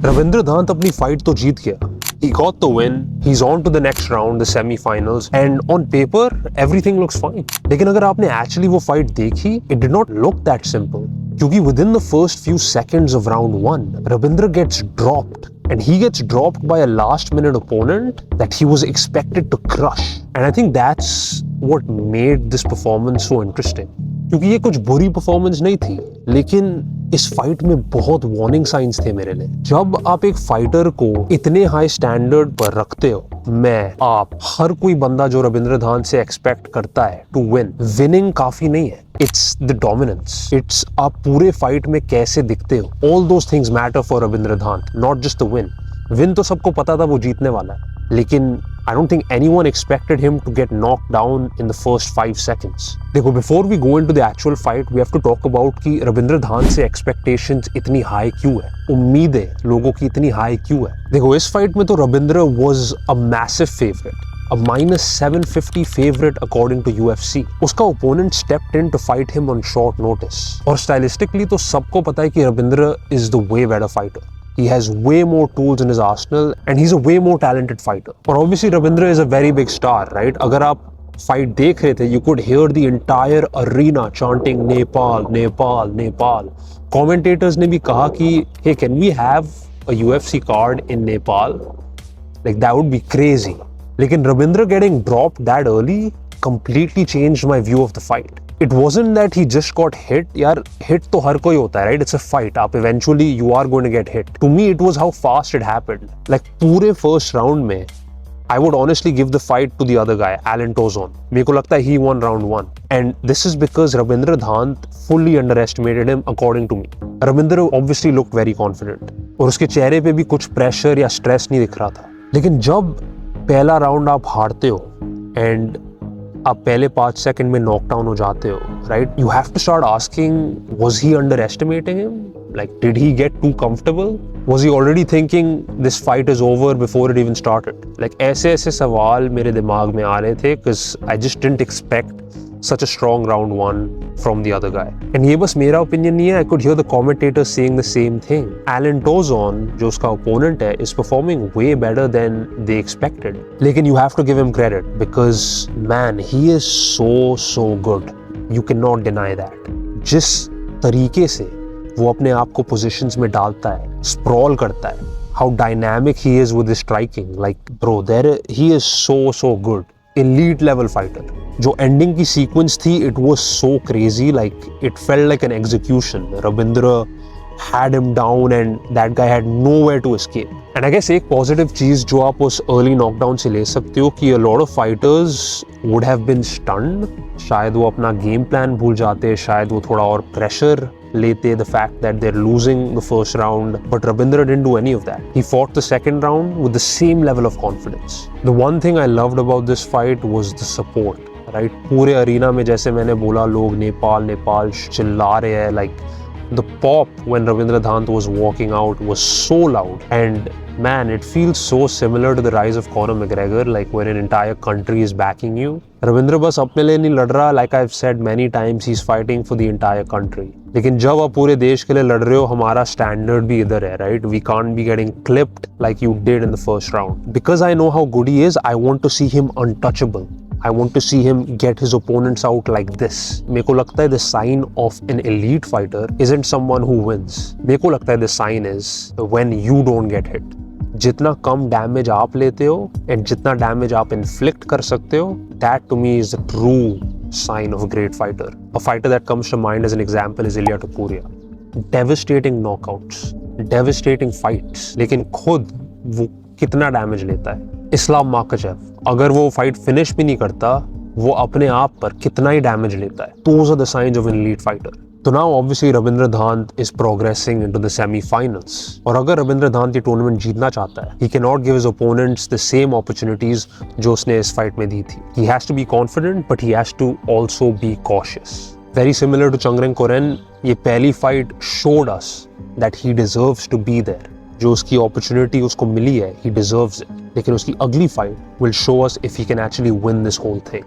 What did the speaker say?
रविंद्र दांत अपनी फाइट तो जीत गया. He got the win. He's on to the next round, the semi-finals, and on paper everything looks fine. लेकिन अगर आपने actually वो fight देखी, it did not look that simple. क्योंकि within the first few seconds of round 1, Ravindra gets dropped. And he gets dropped by a last-minute opponent that he was expected to crush. And I think that's what made this performance so interesting. क्योंकि ये कुछ बुरी performance नहीं थी, लेकिन इस fight में बहुत वार्निंग साइंस थे मेरे लिए. जब आप एक फाइटर को इतने हाई स्टैंडर्ड पर रखते हो, आप हर कोई बंदा जो रविंद्र दांत से एक्सपेक्ट करता है टू विन, विनिंग काफी नहीं है. It's the dominance. इट्स आप पूरे फाइट में कैसे दिखते हो. All those things matter for Ravindra दांत, not just the win. Win तो सबको पता था वो जीतने वाला है, लेकिन I don't think anyone expected him to get knocked down in the first 5 seconds. देखो, before we go into the actual fight, we have to talk about कि रविंद्र दांत से expectations इतनी high क्यों है, उम्मीदें लोगों की इतनी high क्यों है. देखो, इस फाइट में तो Ravindra was a massive favorite, a -750 favorite according to UFC. उसका opponent stepped in to fight him on short notice. और stylistically तो सबको पता है कि Ravindra is the way better fighter. He has way more tools in his arsenal and he's a way more talented fighter. और obviously Ravindra is a very big star, right? अगर आप fight देख रहे थे, you could hear the entire arena chanting Nepal, Nepal, Nepal. Commentators ने भी कहा कि hey, can we have a UFC card in Nepal? Like that would be crazy. लेकिन Ravindra getting dropped that early completely changed my view of the fight. It wasn't that he just got hit. यार, hit तो हर कोई होता है, right? It's a fight. आप eventually you are going to get hit. To me, it was how fast it happened. Like पूरे first round में, I would honestly give the fight to the other guy, Alan Tozon. मेरे को लगता है he won round 1. And this is because Ravindra Dhant fully underestimated him, according to me. Ravindra obviously looked very confident. और उसके चेहरे पे भी कुछ pressure या stress नहीं दिख रहा था. लेकिन जब पहला राउंड आप हारते हो and आप पहले 5 सेकंड में नॉकडाउन हो जाते हो, right? You have to start asking, was he underestimating him? Like did he get too comfortable? Was he already thinking this fight is over before it even started? Like ऐसे सवाल मेरे दिमाग में आ रहे थे, because I just didn't expect such a strong round 1 from the other guy. And ये बस मेरा opinion नहीं है, I could hear the commentators saying the same thing. Alan Tozon, जो उसका opponent है, is performing way better than they expected. लेकिन you have to give him credit because man, he is so good. You cannot deny that. जिस तरीके से वो अपने आप को positions में डालता है, sprawl करता है, how dynamic he is with his striking. Like bro, he is so good. Elite level fighter. जो ending की sequence थी, it was so crazy, like it felt like an execution. Ravindra had him down and that guy had nowhere to escape. And I guess एक positive चीज जो आप उस early knockdown से ले सकते हो कि a lot of fighters would have been stunned. शायद वो अपना game plan भूल जाते, शायद वो थोड़ा और pressure लेते, the fact that they're losing the first round, but Ravindra didn't do any of that. He fought the second round with the same level of confidence. The one thing I loved about this fight was the support, right? पूरे arena में जैसे मैंने बोला, लोग नेपाल नेपाल चिल्ला रहे हैं, like the pop when Ravindra Dhant was walking out was so loud, and man, it feels so similar to the rise of Conor McGregor, like when an entire country is backing you. Ravindra बस अपने लिए नहीं लड़ रहा, like I've said many times, he's fighting for the entire country. लेकिन जब आप पूरे देश के लिए लड़ रहे हो, हमारा स्टैंडर्ड भी इधर है, right? We can't be getting clipped like you did in the first round. Because I know how good he is, I want to see him untouchable. I want to see him get his opponents out like this. मेरे को लगता है the sign of an elite fighter isn't someone who wins. मेरे को लगता है the sign is when you don't get hit. जितना कम damage आप लेते हो and जितना डैमेज आप इन्फ्लिक्ट कर सकते हो, that to me is the true sign of a great fighter. A fighter that comes to mind as an example is Ilia Topuria. Devastating knockouts, devastating fights, लेकिन खुद वो कितना डैमेज लेता है. इस्लाम माकाचेव, अगर वो फाइट फिनिश भी नहीं करता, वो अपने आप पर कितना ही डैमेज लेता है. Those are the signs of an elite fighter. तो now obviously Ravindra Dhant is progressing into the semi-finals. और अगर रविंद्र धांत ये टूर्नामेंट जीतना चाहता है, he cannot give his opponents the same opportunities जो उसने इस फाइट में दी थी. He has to be confident, but he has to also be cautious. Very similar to Changren Koren, ये पहली fight showed us that he deserves to be there. जो उसकी opportunity उसको मिली है, he deserves it. लेकिन उसकी अगली fight will show us if he can actually win this whole thing.